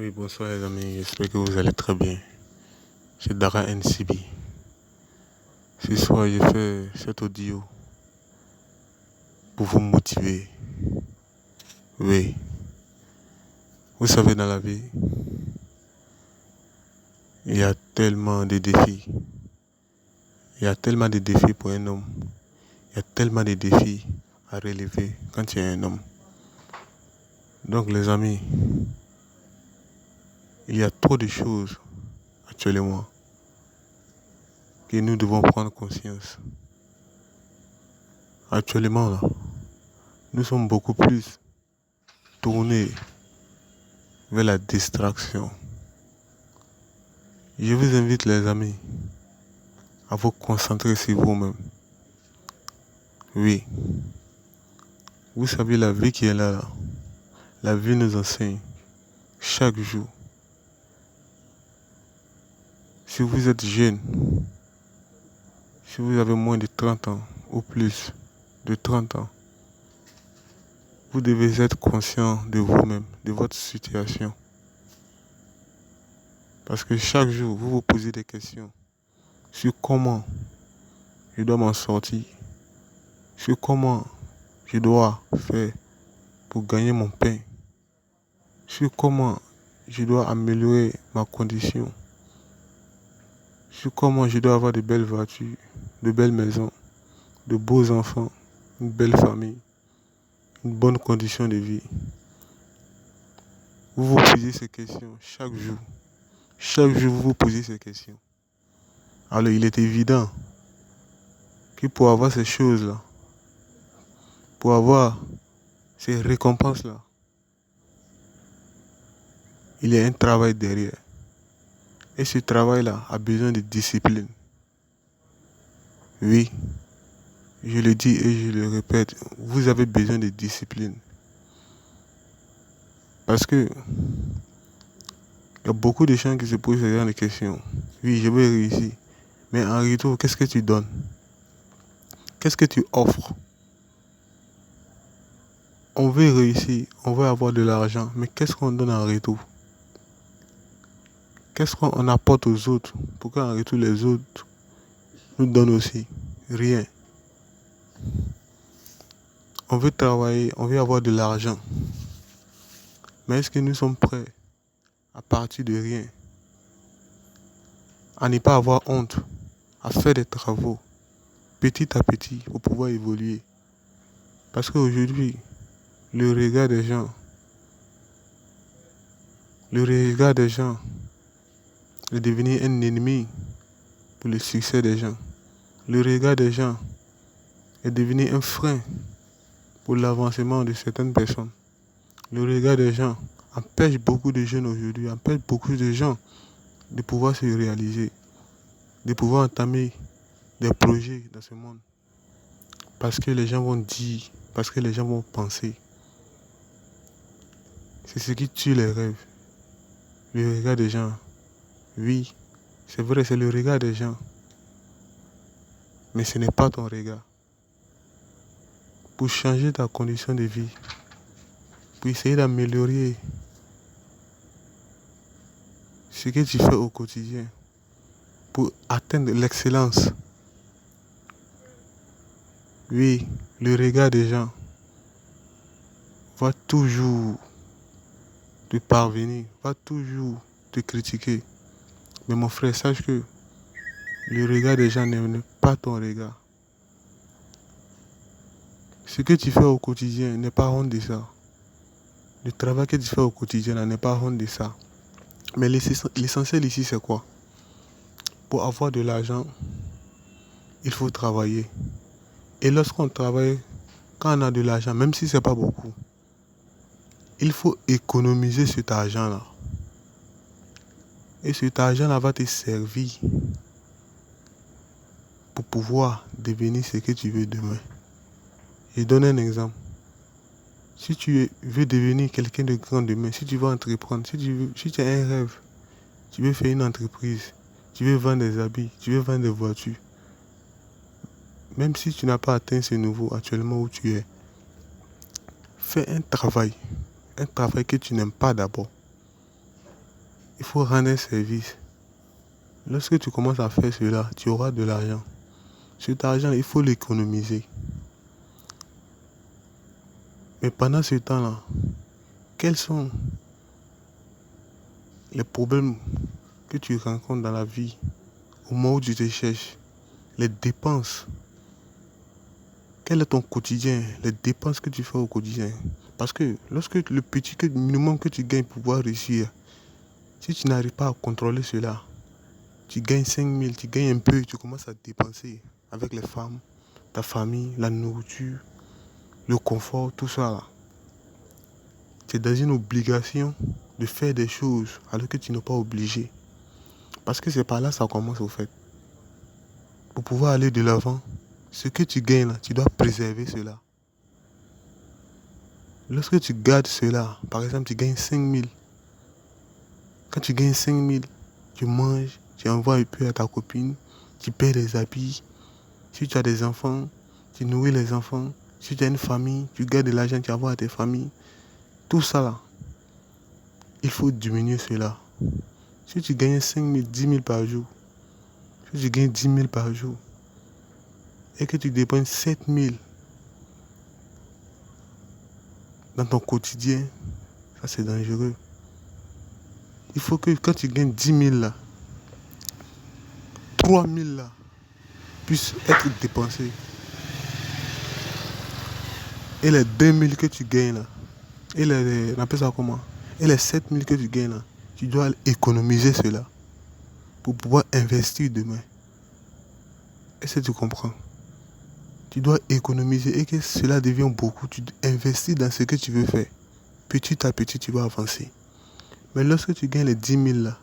Oui, bonsoir les amis, j'espère que vous allez très bien. C'est Dara NCB. Ce soir, j'ai fait cet audio pour vous motiver. Oui, vous savez, dans la vie, il y a tellement de défis. Il y a tellement de défis pour un homme. Il y a tellement de défis à relever quand il y a un homme. Donc, les amis, il y a trop de choses actuellement que nous devons prendre conscience. Actuellement, là, nous sommes beaucoup plus tournés vers la distraction. Je vous invite, les amis, à vous concentrer sur vous-même. Oui, vous savez, la vie qui est là, la vie nous enseigne chaque jour. Si vous êtes jeune, si vous avez moins de 30 ans ou plus de 30 ans, vous devez être conscient de vous-même, de votre situation. Parce que chaque jour, vous vous posez des questions sur comment je dois m'en sortir, sur comment je dois faire pour gagner mon pain, sur comment je dois améliorer ma condition, sur comment je dois avoir de belles voitures, de belles maisons, de beaux enfants, une belle famille, une bonne condition de vie. Vous vous posez ces questions chaque jour. Chaque jour, vous vous posez ces questions. Alors, il est évident que pour avoir ces choses-là, pour avoir ces récompenses-là, il y a un travail derrière. Et ce travail-là a besoin de discipline. Oui, je le dis et je le répète, vous avez besoin de discipline. Parce que il y a beaucoup de gens qui se posent ce genre de questions. Oui, je vais réussir. Mais en retour, qu'est-ce que tu donnes? Qu'est-ce que tu offres? On veut réussir, on veut avoir de l'argent, mais qu'est-ce qu'on donne en retour? Qu'est-ce qu'on apporte aux autres pour qu'en retour les autres nous donnent aussi? Rien. On veut travailler, on veut avoir de l'argent. Mais est-ce que nous sommes prêts à partir de rien, à ne pas avoir honte, à faire des travaux petit à petit pour pouvoir évoluer? Parce qu'aujourd'hui, le regard des gens, le regard des gens est devenu un ennemi pour le succès des gens. Le regard des gens est devenu un frein pour l'avancement de certaines personnes. Le regard des gens empêche beaucoup de jeunes aujourd'hui, empêche beaucoup de gens de pouvoir se réaliser, de pouvoir entamer des projets dans ce monde. Parce que les gens vont dire, parce que les gens vont penser. C'est ce qui tue les rêves. Le regard des gens. Oui, c'est vrai, c'est le regard des gens. Mais ce n'est pas ton regard. Pour changer ta condition de vie, pour essayer d'améliorer ce que tu fais au quotidien, pour atteindre l'excellence. Oui, le regard des gens va toujours te parvenir, va toujours te critiquer. Mais mon frère, sache que le regard des gens n'est pas ton regard. Ce que tu fais au quotidien n'est pas honte de ça. Le travail que tu fais au quotidien n'est pas honte de ça. Mais l'essentiel ici, c'est quoi? Pour avoir de l'argent, il faut travailler. Et lorsqu'on travaille, quand on a de l'argent, même si ce n'est pas beaucoup, il faut économiser cet argent-là. Et cet argent-là va te servir pour pouvoir devenir ce que tu veux demain. Je donne un exemple. Si tu veux devenir quelqu'un de grand demain, si tu veux entreprendre, si tu as un rêve, tu veux faire une entreprise, tu veux vendre des habits, tu veux vendre des voitures, même si tu n'as pas atteint ce niveau actuellement où tu es, fais un travail que tu n'aimes pas d'abord. Il faut rendre un service. Lorsque tu commences à faire cela, tu auras de l'argent. Cet argent, il faut l'économiser. Mais pendant ce temps-là, quels sont les problèmes que tu rencontres dans la vie au moment où tu te cherches? Les dépenses. Quel est ton quotidien? Les dépenses que tu fais au quotidien. Parce que lorsque le petit minimum que tu gagnes pour pouvoir réussir, si tu n'arrives pas à contrôler cela, tu gagnes 5 000, tu gagnes un peu, tu commences à dépenser avec les femmes, ta famille, la nourriture, le confort, tout ça là. Tu es dans une obligation de faire des choses alors que tu n'es pas obligé. Parce que c'est par là que ça commence au fait. Pour pouvoir aller de l'avant, ce que tu gagnes là, tu dois préserver cela. Lorsque tu gardes cela, par exemple, tu gagnes 5 000. Quand tu gagnes 5 000, tu manges, tu envoies un peu à ta copine, tu payes les habits. Si tu as des enfants, tu nourris les enfants. Si tu as une famille, tu gardes de l'argent, tu envoies à tes familles. Tout ça là, il faut diminuer cela. Si tu gagnes 5 000, 10 000 par jour, si tu gagnes 10 000 par jour, et que tu dépenses 7 000 dans ton quotidien, ça c'est dangereux. Il faut que quand tu gagnes 10 000 là, 3 000 là, puissent être dépensés. Et les 2 000 que tu gagnes là, on appelle ça comment? Et les 7 000 que tu gagnes là, tu dois économiser cela pour pouvoir investir demain. Est-ce que tu comprends? Tu dois économiser et que cela devient beaucoup. Tu investis dans ce que tu veux faire. Petit à petit, tu vas avancer. Mais lorsque tu gagnes les 10 000 là,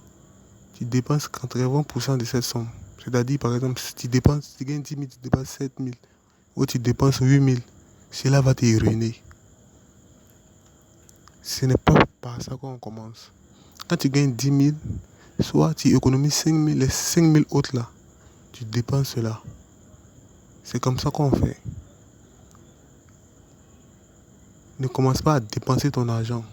tu dépenses 80% de cette somme. C'est-à-dire, par exemple, si tu gagnes 10 000, tu dépenses 7 000. Ou tu dépenses 8 000. Cela va te ruiner. Ce n'est pas par ça qu'on commence. Quand tu gagnes 10 000, soit tu économises 5 000, les 5 000 autres là, tu dépenses cela. C'est comme ça qu'on fait. Ne commence pas à dépenser ton argent.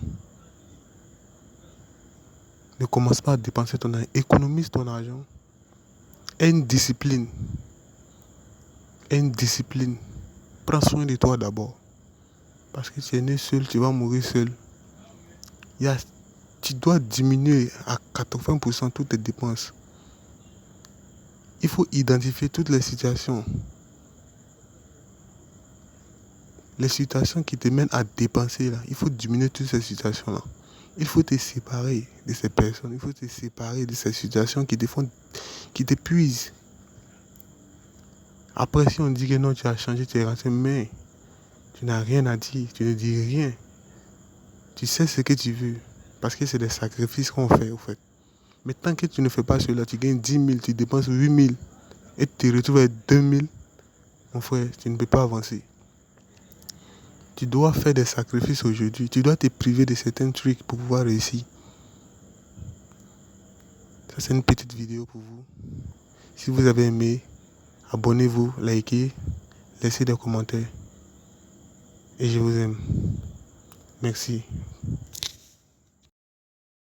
Ne commence pas à dépenser ton argent. Économise ton argent. Aie une discipline. Aie une discipline. Prends soin de toi d'abord. Parce que tu es né seul, tu vas mourir seul. Tu dois diminuer à 80% toutes tes dépenses. Il faut identifier toutes les situations. Les situations qui te mènent à dépenser là. Il faut diminuer toutes ces situations-là. Il faut te séparer de ces personnes. Il faut te séparer de ces situations qui t'épuisent. Après, si on dit que non, tu as changé, tu es rentré, mais tu n'as rien à dire, tu ne dis rien. Tu sais ce que tu veux. Parce que c'est des sacrifices qu'on fait, au fait. Mais tant que tu ne fais pas cela, tu gagnes 10 000, tu dépenses 8 000 et tu te retrouves avec 2 000, mon frère, tu ne peux pas avancer. Tu dois faire des sacrifices aujourd'hui. Tu dois te priver de certains trucs pour pouvoir réussir. Ça, c'est une petite vidéo pour vous. Si vous avez aimé, abonnez-vous, likez, laissez des commentaires. Et je vous aime. Merci.